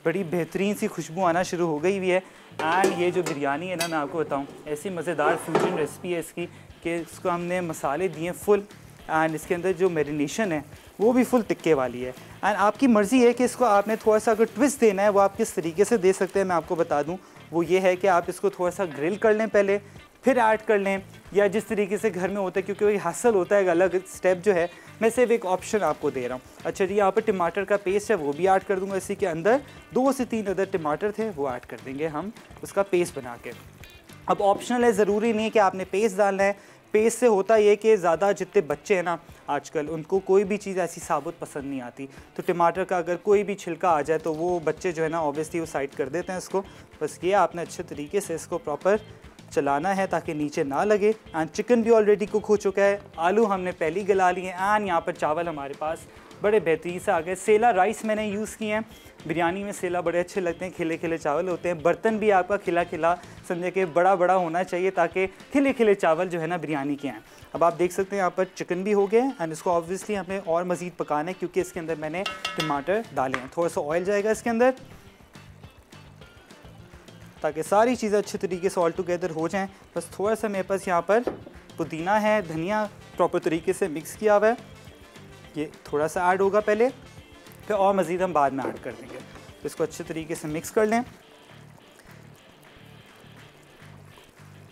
बड़ी बेहतरीन सी खुशबू आना शुरू हो गई हुई है। एंड ये जो बिरयानी है ना, मैं आपको बताऊं, ऐसी मज़ेदार फ्यूजन रेसिपी है इसकी कि इसको हमने मसाले दिए फुल, एंड इसके अंदर जो मैरिनेशन है वो भी फुल टिक्के वाली है। एंड आपकी मर्ज़ी है कि इसको आपने थोड़ा सा अगर ट्विस्ट देना है वो आप किस तरीके से दे सकते हैं। मैं आपको बता दूं, वो ये है कि आप इसको थोड़ा सा ग्रिल कर लें पहले, फिर ऐड कर लें, या जिस तरीके से घर में होता है, क्योंकि वही हासिल होता है एक अलग स्टेप जो है। मैं सिर्फ एक ऑप्शन आपको दे रहा हूँ। अच्छा जी, यहाँ पर टमाटर का पेस्ट है वो भी ऐड कर दूँगा इसी के अंदर। 2 से 3 अदर टमाटर थे वो ऐड कर देंगे हम उसका पेस्ट बना के। अब ऑप्शनल है, ज़रूरी नहीं है कि आपने पेस्ट डालना है। पेस्ट से होता ये कि ज़्यादा जितने बच्चे हैं ना आजकल, उनको कोई भी चीज़ ऐसी साबुत पसंद नहीं आती, तो टमाटर का अगर कोई भी छिलका आ जाए तो वो बच्चे जो है ना ऑब्वियसली वो साइड कर देते हैं इसको। बस ये आपने अच्छे तरीके से इसको प्रॉपर चलाना है ताकि नीचे ना लगे। एंड चिकन भी ऑलरेडी कुक हो चुका है, आलू हमने पहले ही गला लिए। एंड यहाँ पर चावल हमारे पास बड़े बेहतरीन से आ गए। सेला राइस मैंने यूज़ किए हैं, बिरयानी में सेला बड़े अच्छे लगते हैं, खिले खिले चावल होते हैं। बर्तन भी आपका खिला खिला समझे कि बड़ा बड़ा होना चाहिए ताकि खिले खिले चावल जो है ना बिरयानी के हैं। अब आप देख सकते हैं यहाँ पर चिकन भी हो गया एंड इसको ऑब्वियसली हमें और मज़ीद पकाना है क्योंकि इसके अंदर मैंने टमाटर डाले हैं। थोड़ा सा ऑयल जाएगा इसके अंदर ताकि सारी चीज़ें अच्छे तरीके से ऑल टुगेदर हो जाएं। बस थोड़ा सा मेरे पास यहाँ पर पुदीना है, धनिया प्रॉपर तरीके से मिक्स किया हुआ है, ये थोड़ा सा ऐड होगा पहले, फिर और मज़ीद हम बाद में ऐड कर देंगे। तो इसको अच्छे तरीके से मिक्स कर लें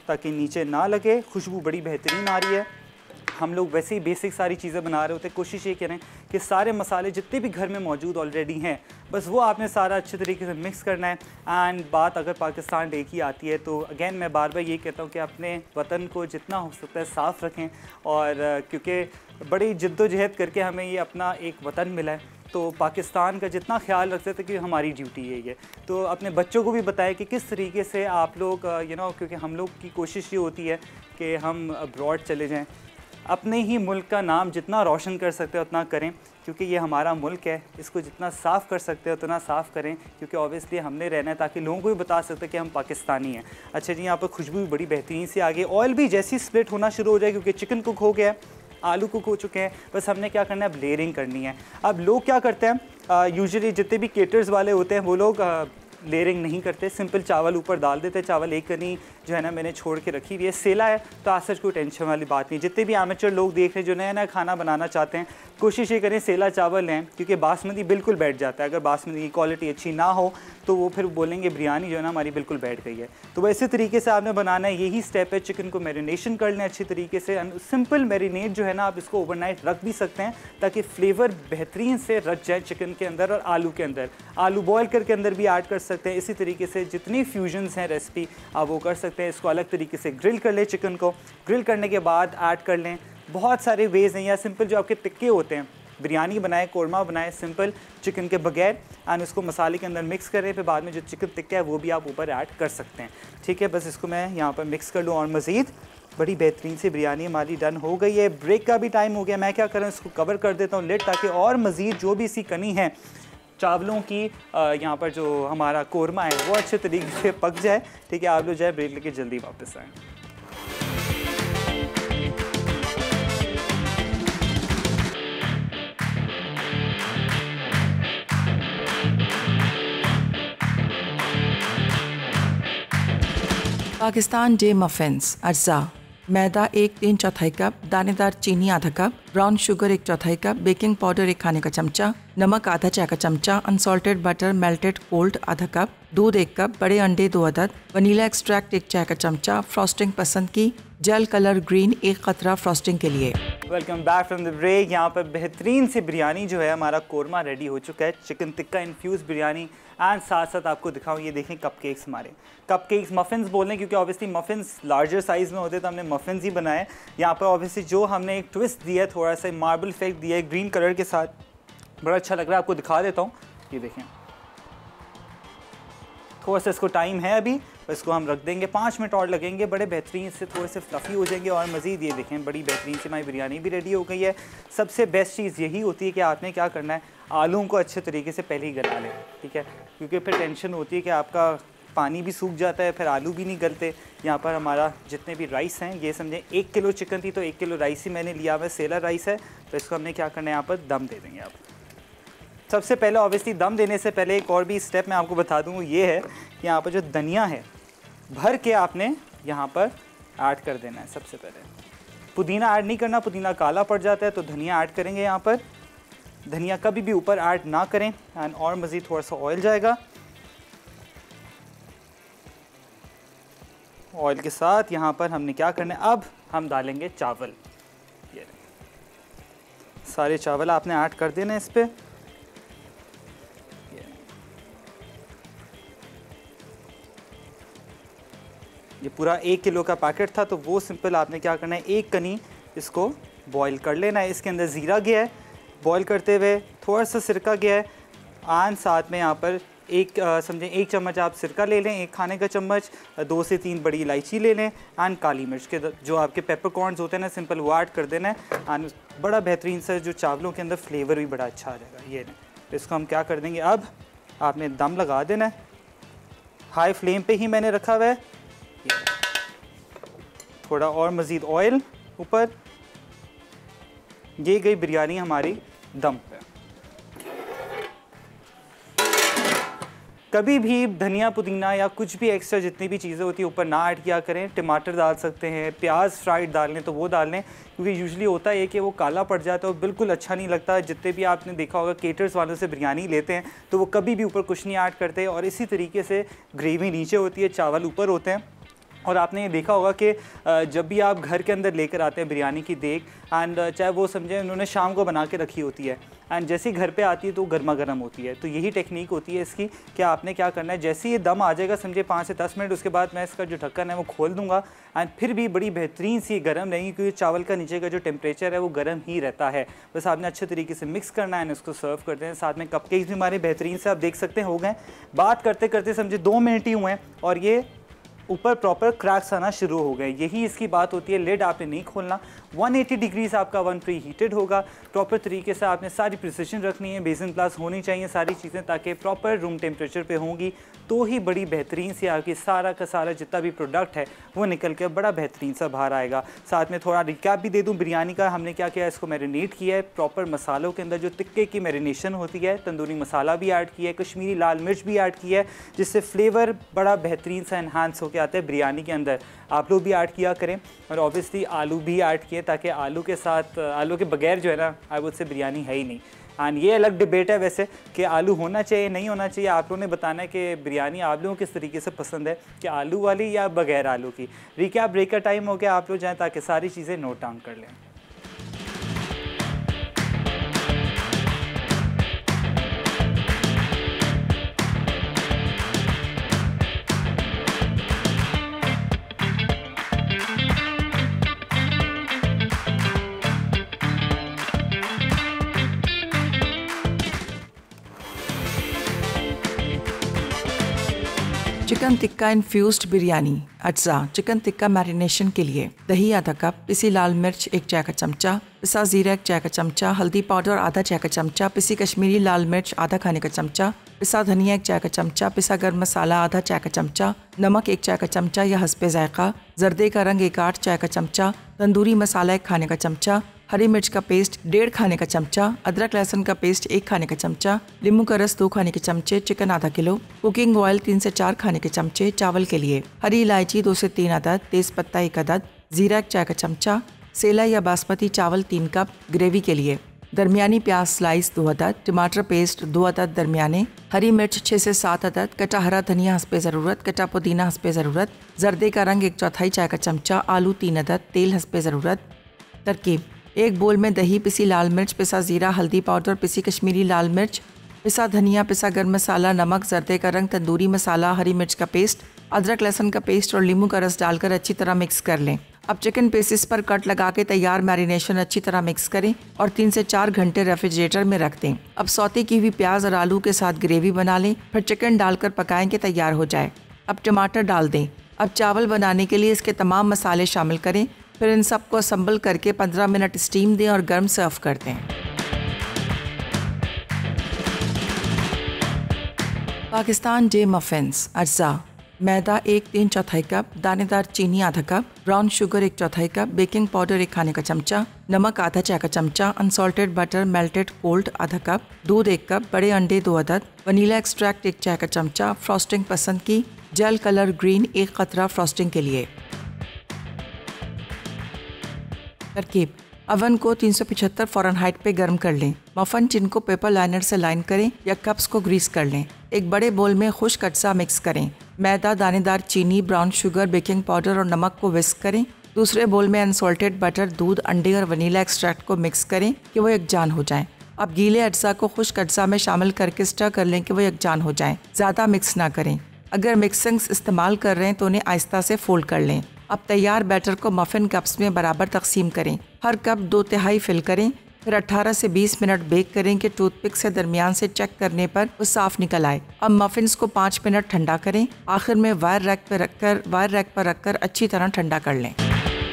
ताकि नीचे ना लगे। खुशबू बड़ी बेहतरीन आ रही है। हम लोग वैसे ही बेसिक सारी चीज़ें बना रहे होते हैं, कोशिश ये करें कि सारे मसाले जितने भी घर में मौजूद ऑलरेडी हैं बस वो आपने सारा अच्छे तरीके से मिक्स करना है। एंड बात अगर पाकिस्तान डे की आती है तो अगेन मैं बार बार ये कहता हूँ कि अपने वतन को जितना हो सकता है साफ़ रखें, और क्योंकि बड़ी जद्दोजहद करके हमें ये अपना एक वतन मिला है तो पाकिस्तान का जितना ख्याल रख सकते कि हमारी ड्यूटी यही है। तो अपने बच्चों को भी बताएं कि किस तरीके से आप लोग क्योंकि हम लोग की कोशिश ये होती है कि हम अब्रॉड चले जाएं, अपने ही मुल्क का नाम जितना रोशन कर सकते हैं उतना करें क्योंकि ये हमारा मुल्क है। इसको जितना साफ़ कर सकते हैं उतना साफ़ करें क्योंकि ऑब्वियसली हमने रहना है ताकि लोगों को भी बता सकते हैं कि हम पाकिस्तानी हैं। अच्छा जी, यहाँ पर खुशबू भी बड़ी बेहतरीन से आ गई। ऑयल भी जैसी स्प्लिट होना शुरू हो जाए क्योंकि चिकन कुक हो गया है, आलू कुक हो चुके हैं, बस हमने क्या करना है, अब लेयरिंग करनी है। अब लोग क्या करते हैं, यूजुअली जितने भी केटर्स वाले होते हैं वो लोग लेयरिंग नहीं करते, सिंपल चावल ऊपर डाल देते हैं। चावल एक कनी जो है ना मैंने छोड़ के रखी हुई है, सेला है तो आज सच कोई टेंशन वाली बात नहीं। जितने भी एमेचर लोग देख रहे हैं जो नया नया खाना बनाना चाहते हैं, कोशिश ये करें सेला चावल लें, क्योंकि बासमती बिल्कुल बैठ जाता है। अगर बासमती की क्वालिटी अच्छी ना हो तो वो फिर बोलेंगे बिरयानी जो है ना हमारी बिल्कुल बैठ गई है। तो इसी तरीके से आपने बनाना है, यही स्टेप है। चिकन को मैरिनेशन कर लें अच्छी तरीके से, सिंपल मैरिनेट जो है ना आप इसको ओवरनाइट रख भी सकते हैं ताकि फ्लेवर बेहतरीन से रच जाए चिकन के अंदर और आलू के अंदर। आलू बॉयल करके अंदर भी ऐड कर सकते हैं। इसी तरीके से जितनी फ्यूजन्स हैं रेसिपी आप वो कर सकते हैं। इसको अलग तरीके से ग्रिल कर लें, चिकन को ग्रिल करने के बाद ऐड कर लें। बहुत सारे वेज़ हैं, या सिंपल जो आपके टिक्के होते हैं, बिरयानी बनाए, कोरमा बनाए सिंपल चिकन के बगैर, एंड उसको मसाले के अंदर मिक्स करें। फिर बाद में जो चिकन टिक्का है वो भी आप ऊपर ऐड कर सकते हैं। ठीक है, बस इसको मैं यहाँ पर मिक्स कर लूँ और मज़ीद बड़ी बेहतरीन सी बिरयानी हमारी डन हो गई है। ब्रेक का भी टाइम हो गया, मैं क्या करूँ इसको कवर कर देता हूँ लिड, ताकि और मज़ीद जो भी इसकी कनी है चावलों की, यहाँ पर जो हमारा कोरमा है वो अच्छे तरीके से पक जाए। ठीक है, आप लोग जाए ब्रेक लेके जल्दी वापस आएँ। पाकिस्तान डे मफिन्स अज्जा मैदा 1/3 कप, दानेदार चीनी आधा cup, brown sugar 1/4 cup, baking powder 1 खाने का चमचा, नमक आधा चाय का चमचा, अनसॉल्टेड बटर मेल्टेड कोल्ड आधा कप, दूध 1 कप, बड़े अंडे 2 अदद, वनीला एक्सट्रैक्ट 1 चाय का चमचा, फ्रॉस्टिंग पसंद की, जेल कलर ग्रीन 1 कतरा फ्रॉस्टिंग के लिए। Welcome back from the break. यहाँ पर बेहतरीन सी बिरयानी जो है, हमारा कोरमा रेडी हो चुका है, chicken tikka infuse biryani. And साथ साथ आपको दिखाऊँ, ये देखें कपकेक्स, हमारे कपकेक्स मफ़िन्स बोल रहे हैं क्योंकि ऑब्वियसली मफ़िन्स लार्जर साइज़ में होते तो हमने मफ़िन्स ही बनाए। यहाँ पर ऑब्वियसली जो हमने एक ट्विस्ट दिया है, थोड़ा सा मार्बल इफेक्ट दिया है ग्रीन कलर के साथ, बड़ा अच्छा लग रहा है। आपको दिखा देता हूँ, ये देखें, थोड़ा सा इसको टाइम है अभी, इसको हम रख देंगे, 5 मिनट और लगेंगे, बड़े बेहतरीन से थोड़े से फ्लफ़ी हो जाएंगे। और मज़ीद ये देखें बड़ी बेहतरीन से हमारी बिरयानी भी रेडी हो गई है। सबसे बेस्ट चीज़ यही होती है कि आपने क्या करना है, आलूओं को अच्छे तरीके से पहले ही गला लें। ठीक है, क्योंकि फिर टेंशन होती है कि आपका पानी भी सूख जाता है, फिर आलू भी नहीं गलते। यहाँ पर हमारा जितने भी राइस हैं, ये समझें 1 किलो चिकन थी तो 1 किलो राइस ही मैंने लिया हुआ है, सेला राइस है। तो इसको हमने क्या करना है, यहाँ पर दम दे देंगे। आप सबसे पहले ऑब्वियसली दम देने से पहले एक और भी स्टेप मैं आपको बता दूँ, ये है कि यहाँ पर जो धनिया है भर के आपने यहाँ पर ऐड कर देना है। सबसे पहले पुदीना ऐड नहीं करना, पुदीना काला पड़ जाता है, तो धनिया ऐड करेंगे यहाँ पर। धनिया कभी भी ऊपर ऐड ना करें। एंड और मज़ीद थोड़ा सा ऑयल जाएगा, ऑयल के साथ यहाँ पर हमने क्या करना है, अब हम डालेंगे चावल। ये सारे चावल आपने ऐड कर देना है इस पर। ये पूरा 1 किलो का पैकेट था, तो वो सिंपल आपने क्या करना है, एक कनी इसको बॉईल कर लेना है। इसके अंदर ज़ीरा गया है बॉईल करते हुए, थोड़ा सा सिरका गया है, आन साथ में यहाँ पर समझें 1 चम्मच आप सिरका ले लें, 1 खाने का चम्मच, 2 से 3 बड़ी इलायची ले लें, एंड काली मिर्च के जो आपके पेपरकॉर्न्स होते हैं ना, सिंपल वो ऐड कर देना है। एंड बड़ा बेहतरीन सा जो चावलों के अंदर फ्लेवर भी बड़ा अच्छा आ जाएगा। ये तो इसको हम क्या कर देंगे, अब आपने दम लगा देना है, हाई फ्लेम पे ही मैंने रखा हुआ है। थोड़ा और मज़ीद ऑयल ऊपर, ये गई बिरयानी हमारी दम पे। कभी भी धनिया पुदीना या कुछ भी एक्स्ट्रा जितनी भी चीज़ें होती है ऊपर ना ऐड किया करें। टमाटर डाल सकते हैं, प्याज फ्राइड डाल लें तो वो डाल लें, क्योंकि यूजुअली होता है कि वो काला पड़ जाता है और बिल्कुल अच्छा नहीं लगता। जितने भी आपने देखा होगा केटर्स वालों से बिरयानी लेते हैं तो वो कभी भी ऊपर कुछ नहीं ऐड करते, और इसी तरीके से ग्रेवी नीचे होती है, चावल ऊपर होते हैं। और आपने ये देखा होगा कि जब भी आप घर के अंदर लेकर आते हैं बिरयानी की देग, एंड चाहे वो समझें उन्होंने शाम को बना के रखी होती है, एंड जैसे ही घर पे आती है तो गर्मा गर्म होती है। तो यही टेक्निक होती है इसकी कि आपने क्या करना है, जैसे ये दम आ जाएगा समझे 5 से 10 मिनट, उसके बाद मैं इसका जो ढक्कन है वो खोल दूंगा, एंड फिर भी बड़ी बेहतरीन सी गर्म रहेंगी, क्योंकि चावल का नीचे का जो टेम्परेचर है वो गर्म ही रहता है। बस आपने अच्छे तरीके से मिक्स करना है, इसको सर्व करते हैं। साथ में कपकेक्स भी हमारे बेहतरीन से आप देख सकते हैं हो गए। बात करते करते समझे 2 मिनट ही हुए हैं और ये ऊपर प्रॉपर क्रैक्स आना शुरू हो गए। यही इसकी बात होती है, लिड आपने नहीं खोलना। 180 डिग्रीज आपका वन प्री हीटेड होगा। प्रॉपर तरीके से आपने सारी प्रिसिशन रखनी है, बेसन क्लास होनी चाहिए सारी चीज़ें, ताकि प्रॉपर रूम टेम्परेचर पे होंगी तो ही बड़ी बेहतरीन सी आपकी सारा का सारा जितना भी प्रोडक्ट है वो निकल के बड़ा बेहतरीन सा बाहर आएगा। साथ में थोड़ा रिकैप भी दे दूँ बिरयानी का। हमने क्या किया, इसको मैरिनेट किया है प्रॉपर मसालों के अंदर, जो टिक्के की मैरिनेशन होती है। तंदूरी मसाला भी ऐड किया है, कश्मीरी लाल मिर्च भी ऐड किया है, जिससे फ्लेवर बड़ा बेहतरीन सा इन्हांस होकर आता है बिरयानी के अंदर। आप लोग भी ऐड किया करें। और ऑब्वियसली आलू भी ऐड किए, ताकि आलू के साथ, आलू के बगैर जो है ना, आई वुड से बिरयानी है ही नहीं। एंड ये अलग डिबेट है वैसे कि आलू होना चाहिए नहीं होना चाहिए। आप लोगों ने बताना है कि बिरयानी आप लोगों को किस तरीके से पसंद है, कि आलू वाली या बगैर आलू की। रिकैप ब्रेक का टाइम हो गया, आप लोग जाएँ ताकि सारी चीज़ें नोट डाउन कर लें। Chicken tikka infused biryani. अज्जा चिकन टिक्का मैरिनेशन के लिए दही आधा कप, पिसी लाल मिर्च 1 चाय का चमचा, पिसा जीरा 1 चाय का चमचा, हल्दी पाउडर आधा चाय का चमचा, पिसी कश्मीरी लाल मिर्च आधा खाने का चमचा, पिसा धनिया 1 चाय का चमचा, पिसा गर्म मसाला आधा चाय का चमचा, नमक 1 चाय का चमचा या हस्बे जायका, जर्दे का रंग 1/8 चाय का चमचा, तंदूरी मसाला 1 खाने का चमचा, हरी मिर्च का पेस्ट 1.5 खाने का चमचा, अदरक लहसुन का पेस्ट 1 खाने का चमचा, नींबू का रस 2 खाने के चमचे, चिकन आधा किलो, कुकिंग ऑयल 3 से 4 खाने के चमचे। चावल के लिए हरी इलायची 2 से 3 अदद, तेज पत्ता 1 अदद, जीरा 1 चाय का चमचा, सेला या बासमती चावल 3 कप। ग्रेवी के लिए दरमियानी प्याज स्लाइस 2 अदद, टमाटर पेस्ट 2 अदद दरमियाने, हरी मिर्च 6 से 7 अदद, कटा हरा धनिया हस्बे ज़रूरत, कटा पुदीना हस्बे ज़रूरत, जर्दे का रंग 1/4 चाय का चमचा, आलू 3 अदद, तेल हस्बे ज़रूरत। तरकीब: एक बोल में दही, पिसी लाल मिर्च, पिसा जीरा, हल्दी पाउडर, पिसी कश्मीरी लाल मिर्च, पिसा धनिया, पिसा गर्म मसाला, नमक, जर्दे का रंग, तंदूरी मसाला, हरी मिर्च का पेस्ट, अदरक लहसुन का पेस्ट और नींबू का रस डालकर अच्छी तरह मिक्स कर लें। अब चिकन पीसेस पर कट लगा के तैयार मैरिनेशन अच्छी तरह मिक्स करें और 3 से 4 घंटे रेफ्रिजरेटर में रख दें। अब सौते की हुई प्याज और आलू के साथ ग्रेवी बना लें, फिर चिकन डालकर पकाएं कि तैयार हो जाए। अब टमाटर डाल दें। अब चावल बनाने के लिए इसके तमाम मसाले शामिल करें, फिर इन सब को असम्बल करके 15 मिनट स्टीम दें और गर्म सर्व कर दें। Pakistan day muffins. अज्जा: मैदा 1 3/4 कप, दानेदार चीनी आधा cup, brown sugar 1/4 cup, baking powder 1 खाने का चमचा, नमक आधा चाय का चमचा, अनसॉल्टेड बटर मेल्टेड कोल्ड आधा कप, दूध 1 कप, बड़े अंडे 2 अदद, वनीला एक्सट्रैक्ट 1 चाय का चमचा, फ्रॉस्टिंग पसंद की, जेल कलर ग्रीन 1 कतरा फ्रॉस्टिंग के लिए। तरकीब: अवन को 375 फ़ारेनहाइट पे गर्म कर लें। मफन टिन को पेपर लाइनर से लाइन करें या कप्स को ग्रीस कर लें। एक बड़े बोल में खुश्क अज्जा मिक्स करें। मैदा, दानेदार चीनी, ब्राउन शुगर, बेकिंग पाउडर और नमक को विस्क करें। दूसरे बोल में अनसॉल्टेड बटर, दूध, अंडे और वनीला एक्सट्रैक्ट को मिक्स करें कि वो यकजान हो जाएं। अब गीले अज्जा को खुश्क अज्जा में शामिल करके स्टर कर लें कि वो यकजान हो जाएं। ज़्यादा मिक्स ना करें। अगर मिक्सिंग्स इस्तेमाल कर रहे हैं तो उन्हें आहिस्ता से फोल्ड कर लें। अब तैयार बैटर को मफिन कप्स में बराबर तकसीम करें। हर कप 2/3 फिल करें, फिर 18 से 20 मिनट बेक करें कि टूथपिक से दरमियान से चेक करने पर वो साफ निकल आए। अब मफिन्स को 5 मिनट ठंडा करें। आखिर में वायर रैक पर रखकर अच्छी तरह ठंडा कर लें।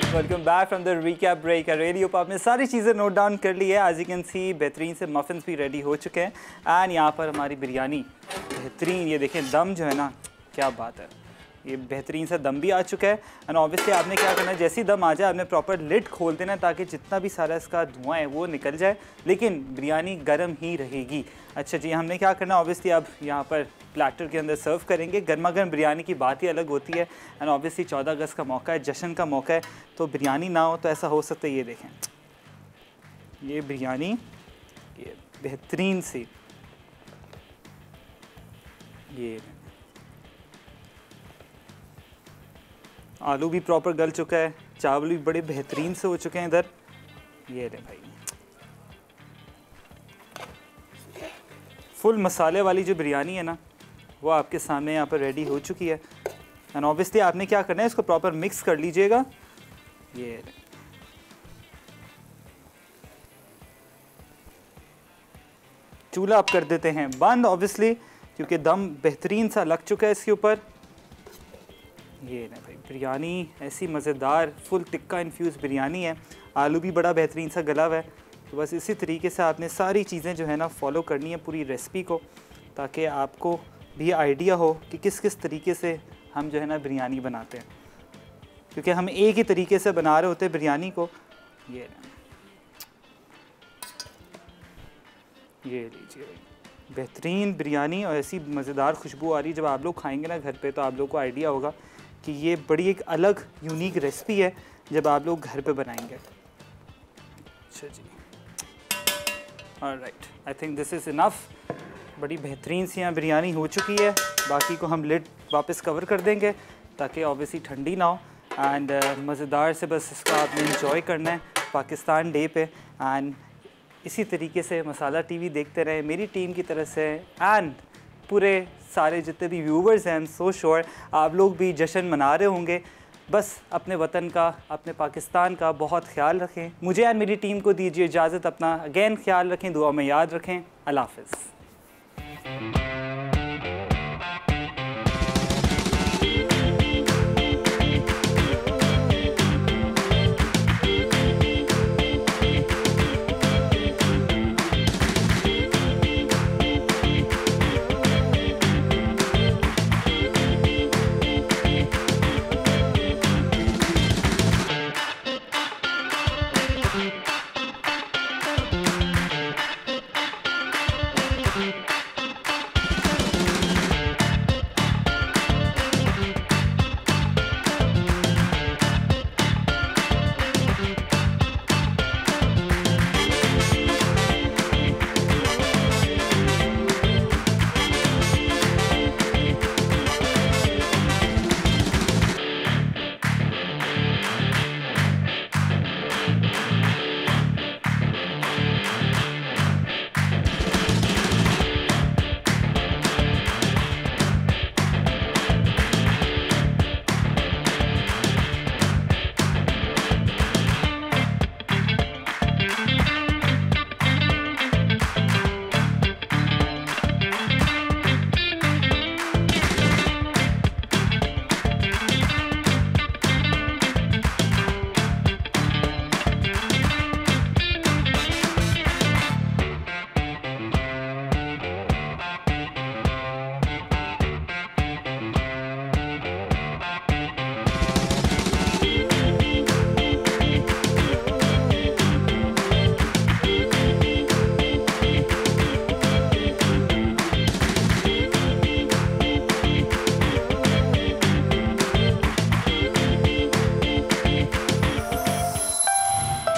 Welcome back from the recap break. Ready hope आपने सारी चीज़ें नोट डाउन कर ली है। एज यू कैन सी बेहतरीन से मफिन्स भी रेडी हो चुके हैं एंड यहाँ पर हमारी बिरयानी बेहतरीन, ये देखें दम जो है ना, क्या बात है, ये बेहतरीन सा दम भी आ चुका है। एंड ऑब्वियसली आपने क्या करना है, जैसी दम आ जाए आपने प्रॉपर लिड खोल देना ताकि जितना भी सारा इसका धुआं है वो निकल जाए, लेकिन बिरयानी गर्म ही रहेगी। अच्छा जी, हमने क्या करना है, ऑब्वियसली अब यहाँ पर प्लेटर के अंदर सर्व करेंगे। गर्मा गर्म बिरयानी की बात ही अलग होती है। एंड ऑब्वियसली 14 अगस्त का मौका है, जश्न का मौका है, तो बिरयानी ना हो तो ऐसा हो सकता है। ये देखें, ये बिरयानी ये बेहतरीन सी, ये आलू भी प्रॉपर गल चुका है, चावल भी बड़े बेहतरीन से हो चुके हैं इधर। ये ले भाई, फुल मसाले वाली जो बिरयानी है ना, वो आपके सामने यहाँ पर रेडी हो चुकी है। एंड ऑब्वियसली आपने क्या करना है, इसको प्रॉपर मिक्स कर लीजिएगा। ये चूल्हा आप कर देते हैं बंद, ऑब्वियसली क्योंकि दम बेहतरीन सा लग चुका है इसके ऊपर। ये ना भाई बिरयानी ऐसी मज़ेदार फुल टिक्का इन्फ्यूज़ बिरयानी है। आलू भी बड़ा बेहतरीन सा गला हुआ है। तो बस इसी तरीके से आपने सारी चीज़ें जो है ना फॉलो करनी है पूरी रेसिपी को, ताकि आपको भी आइडिया हो कि किस किस तरीके से हम जो है ना बिरयानी बनाते हैं, क्योंकि हम एक ही तरीके से बना रहे होते हैं बिरयानी को। ये लीजिए बेहतरीन बिरयानी और ऐसी मज़ेदार खुशबू आ रही है। जब आप लोग खाएंगे ना घर पे तो आप लोग को आइडिया होगा कि ये बड़ी एक अलग यूनिक रेसिपी है जब आप लोग घर पे बनाएंगे। अच्छा जी, alright, I think this is enough. बड़ी बेहतरीन सी यहाँ बिरयानी हो चुकी है। बाकी को हम लिड वापस कवर कर देंगे ताकि ऑब्वियसली ठंडी ना हो। एंड मज़ेदार से बस इसका आपने इंजॉय करना है पाकिस्तान डे पे। एंड इसी तरीके से मसाला टीवी देखते रहें मेरी टीम की तरफ से। एंड पूरे सारे जितने भी व्यूवर्स हैं, आई एम सो श्योर आप लोग भी जश्न मना रहे होंगे। बस अपने वतन का, अपने पाकिस्तान का बहुत ख्याल रखें। मुझे और मेरी टीम को दीजिए इजाज़त। अपना अगेन ख्याल रखें, दुआ में याद रखें। अल्लाह हाफ़िज़।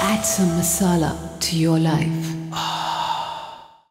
Add some masala to your life.